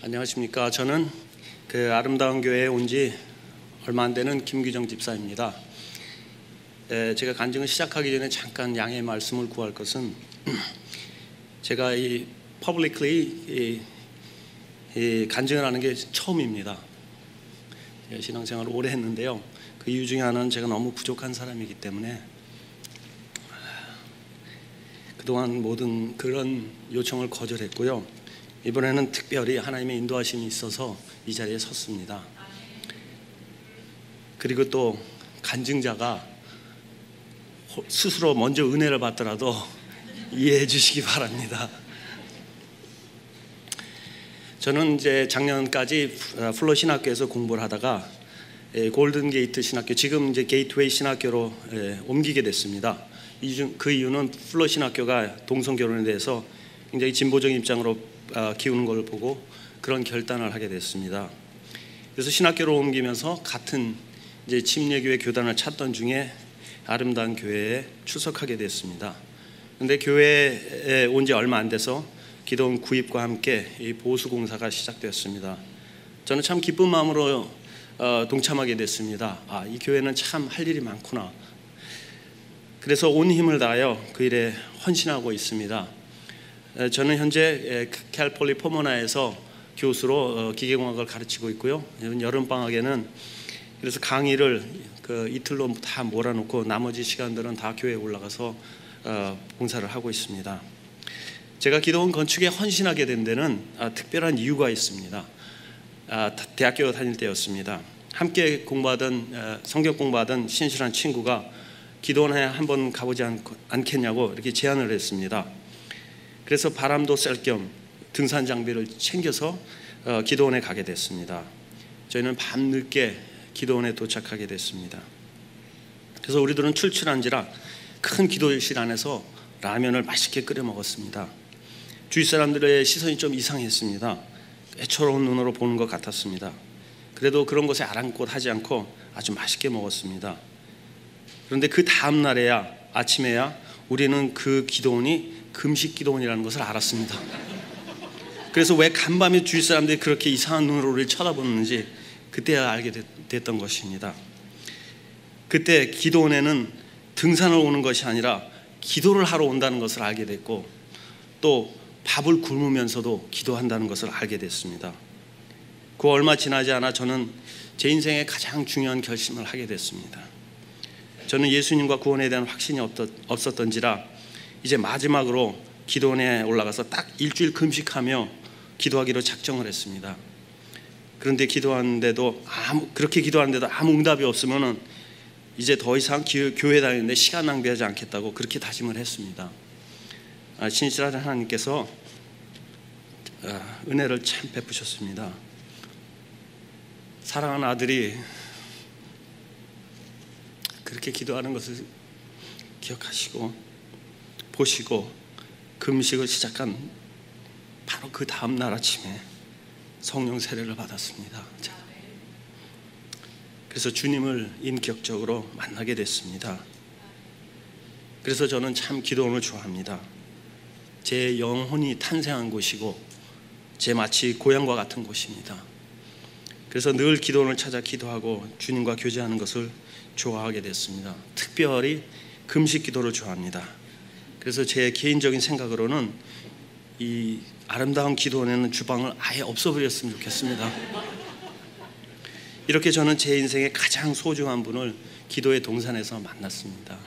안녕하십니까. 저는 그 아름다운 교회에 온 지 얼마 안 되는 김규정 집사입니다. 제가 간증을 시작하기 전에 잠깐 양해 말씀을 구할 것은 제가 이 publicly 간증을 하는 게 처음입니다. 제가 신앙생활을 오래 했는데요. 그 이유 중에 하나는 제가 너무 부족한 사람이기 때문에 그동안 모든 그런 요청을 거절했고요. 이번에는 특별히 하나님의 인도하심이 있어서 이 자리에 섰습니다. 그리고 또 간증자가 스스로 먼저 은혜를 받더라도 이해해 주시기 바랍니다. 저는 이제 작년까지 플러 신학교에서 공부를 하다가 골든 게이트 신학교, 지금 이제 게이트웨이 신학교로 옮기게 됐습니다. 그 이유는 플러 신학교가 동성 결혼에 대해서 굉장히 진보적인 입장으로 키우는 걸 보고 그런 결단을 하게 됐습니다. 그래서 신학교로 옮기면서 같은 이제 침례교회 교단을 찾던 중에 아름다운 교회에 출석하게 됐습니다. 그런데 교회에 온 지 얼마 안 돼서 기도원 구입과 함께 이 보수 공사가 시작되었습니다. 저는 참 기쁜 마음으로 동참하게 됐습니다. 이 교회는 참 할 일이 많구나. 그래서 온 힘을 다하여 그 일에 헌신하고 있습니다. 저는 현재 캘폴리 포모나에서 교수로 기계공학을 가르치고 있고요. 여름방학에는 그래서 강의를 이틀로 다 몰아놓고 나머지 시간들은 다 교회에 올라가서 봉사를 하고 있습니다. 제가 기도원 건축에 헌신하게 된 데는 특별한 이유가 있습니다. 대학교 다닐 때였습니다. 함께 공부하던 성경 공부하던 신실한 친구가 기도원에 한번 가보지 않겠냐고 이렇게 제안을 했습니다. 그래서 바람도 쐴 겸 등산 장비를 챙겨서 기도원에 가게 됐습니다. 저희는 밤늦게 기도원에 도착하게 됐습니다. 그래서 우리들은 출출한지라 큰 기도실 안에서 라면을 맛있게 끓여 먹었습니다. 주위 사람들의 시선이 좀 이상했습니다. 애처로운 눈으로 보는 것 같았습니다. 그래도 그런 것에 아랑곳하지 않고 아주 맛있게 먹었습니다. 그런데 그 다음 날에야 아침에야 우리는 그 기도원이 금식 기도원이라는 것을 알았습니다. 그래서 왜 간밤에 주위 사람들이 그렇게 이상한 눈으로 우리를 쳐다보는지 그때야 알게 됐던 것입니다. 그때 기도원에는 등산을 오는 것이 아니라 기도를 하러 온다는 것을 알게 됐고 또 밥을 굶으면서도 기도한다는 것을 알게 됐습니다. 그 얼마 지나지 않아 저는 제 인생의 가장 중요한 결심을 하게 됐습니다. 저는 예수님과 구원에 대한 확신이 없었던지라 이제 마지막으로 기도원에 올라가서 딱 일주일 금식하며 기도하기로 작정을 했습니다. 그런데 그렇게 기도하는데도 아무 응답이 없으면은 이제 더 이상 교회 다니는데 시간 낭비하지 않겠다고 그렇게 다짐을 했습니다. 신실한 하나님께서 은혜를 참 베푸셨습니다. 사랑하는 아들이 그렇게 기도하는 것을 기억하시고 보시고 금식을 시작한 바로 그 다음 날 아침에 성령 세례를 받았습니다. 그래서 주님을 인격적으로 만나게 됐습니다. 그래서 저는 참 기도원을 좋아합니다. 제 영혼이 탄생한 곳이고 제 마치 고향과 같은 곳입니다. 그래서 늘 기도원을 찾아 기도하고 주님과 교제하는 것을 좋아하게 됐습니다. 특별히 금식 기도를 좋아합니다. 그래서 제 개인적인 생각으로는 이 아름다운 기도원에는 주방을 아예 없애버렸으면 좋겠습니다. 이렇게 저는 제 인생의 가장 소중한 분을 기도의 동산에서 만났습니다.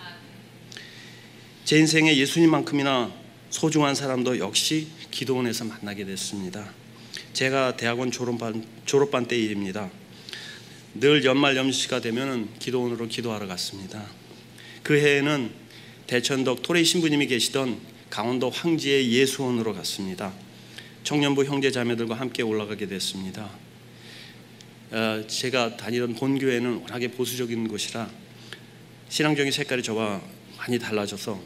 제 인생에 예수님만큼이나 소중한 사람도 역시 기도원에서 만나게 됐습니다. 제가 대학원 졸업반 때 일입니다. 늘 연말 연시가 되면 기도원으로 기도하러 갔습니다. 그 해에는 대천덕 토레이 신부님이 계시던 강원도 황지의 예수원으로 갔습니다. 청년부 형제 자매들과 함께 올라가게 됐습니다. 제가 다니던 본교회는 워낙에 보수적인 곳이라 신앙적인 색깔이 저와 많이 달라져서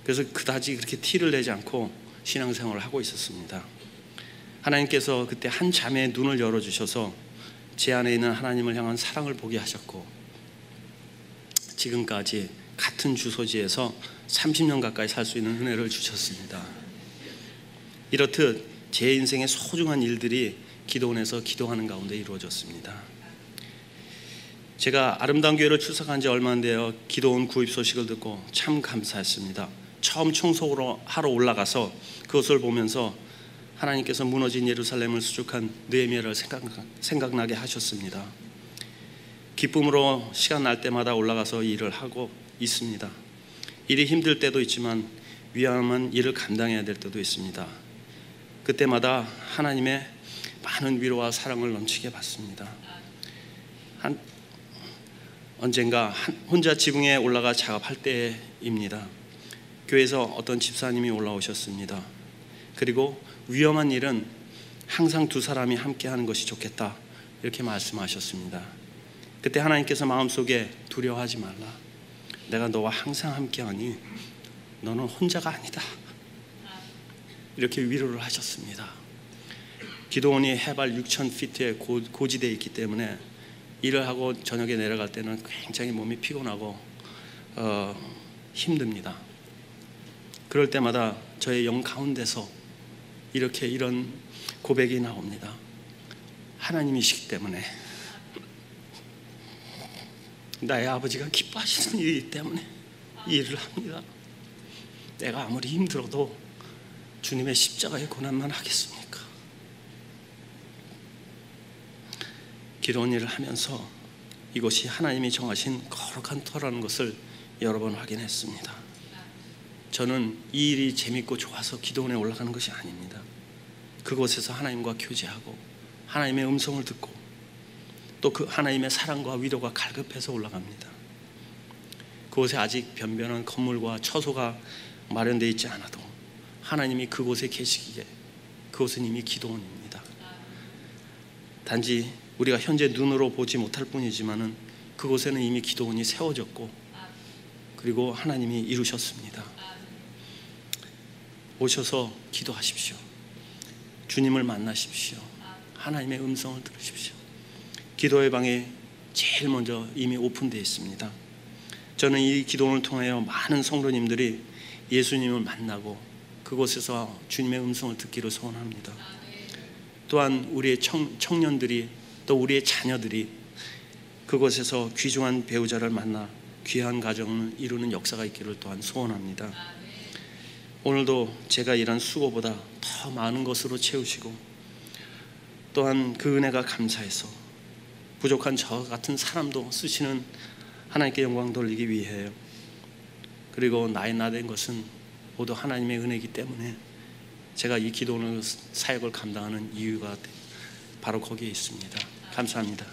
그래서 그다지 그렇게 티를 내지 않고 신앙생활을 하고 있었습니다. 하나님께서 그때 한 자매의 눈을 열어주셔서 제 안에 있는 하나님을 향한 사랑을 보게 하셨고 지금까지 같은 주소지에서 30년 가까이 살 수 있는 은혜를 주셨습니다. 이렇듯 제 인생의 소중한 일들이 기도원에서 기도하는 가운데 이루어졌습니다. 제가 아름다운 교회를 출석한 지 얼마 안 되어 기도원 구입 소식을 듣고 참 감사했습니다. 처음 청소를 하러 올라가서 그것을 보면서 하나님께서 무너진 예루살렘을 수축한 느헤미야를 생각나게 하셨습니다. 기쁨으로 시간 날 때마다 올라가서 일을 하고 있습니다. 일이 힘들 때도 있지만 위험한 일을 감당해야 될 때도 있습니다. 그때마다 하나님의 많은 위로와 사랑을 넘치게 받습니다. 언젠가 혼자 지붕에 올라가 작업할 때입니다. 교회에서 어떤 집사님이 올라오셨습니다. 그리고 위험한 일은 항상 두 사람이 함께 하는 것이 좋겠다, 이렇게 말씀하셨습니다. 그때 하나님께서 마음속에 두려워하지 말라, 내가 너와 항상 함께하니 너는 혼자가 아니다, 이렇게 위로를 하셨습니다. 기도원이 해발 6,000피트에 고지대에 있기 때문에 일을 하고 저녁에 내려갈 때는 굉장히 몸이 피곤하고 힘듭니다. 그럴 때마다 저의 영 가운데서 이런 고백이 나옵니다. 하나님이시기 때문에, 나의 아버지가 기뻐하시는 일이기 때문에 이 일을 합니다. 내가 아무리 힘들어도 주님의 십자가의 고난만 하겠습니까? 기도원 일을 하면서 이곳이 하나님이 정하신 거룩한 터라는 것을 여러 번 확인했습니다. 저는 이 일이 재밌고 좋아서 기도원에 올라가는 것이 아닙니다. 그곳에서 하나님과 교제하고 하나님의 음성을 듣고 또 그 하나님의 사랑과 위로가 갈급해서 올라갑니다. 그곳에 아직 변변한 건물과 처소가 마련되어 있지 않아도 하나님이 그곳에 계시기에 그곳은 이미 기도원입니다. 단지 우리가 현재 눈으로 보지 못할 뿐이지만은 그곳에는 이미 기도원이 세워졌고 그리고 하나님이 이루셨습니다. 오셔서 기도하십시오. 주님을 만나십시오. 하나님의 음성을 들으십시오. 기도의 방이 제일 먼저 이미 오픈되어 있습니다. 저는 이 기도원을 통하여 많은 성도님들이 예수님을 만나고 그곳에서 주님의 음성을 듣기를 소원합니다. 또한 우리의 청년들이 또 우리의 자녀들이 그곳에서 귀중한 배우자를 만나 귀한 가정을 이루는 역사가 있기를 또한 소원합니다. 오늘도 제가 일한 수고보다 더 많은 것으로 채우시고 또한 그 은혜가 감사해서 부족한 저 같은 사람도 쓰시는 하나님께 영광 돌리기 위해요. 그리고 나의 나된 것은 모두 하나님의 은혜이기 때문에 제가 이 기도원 사역을 감당하는 이유가 바로 거기에 있습니다. 감사합니다.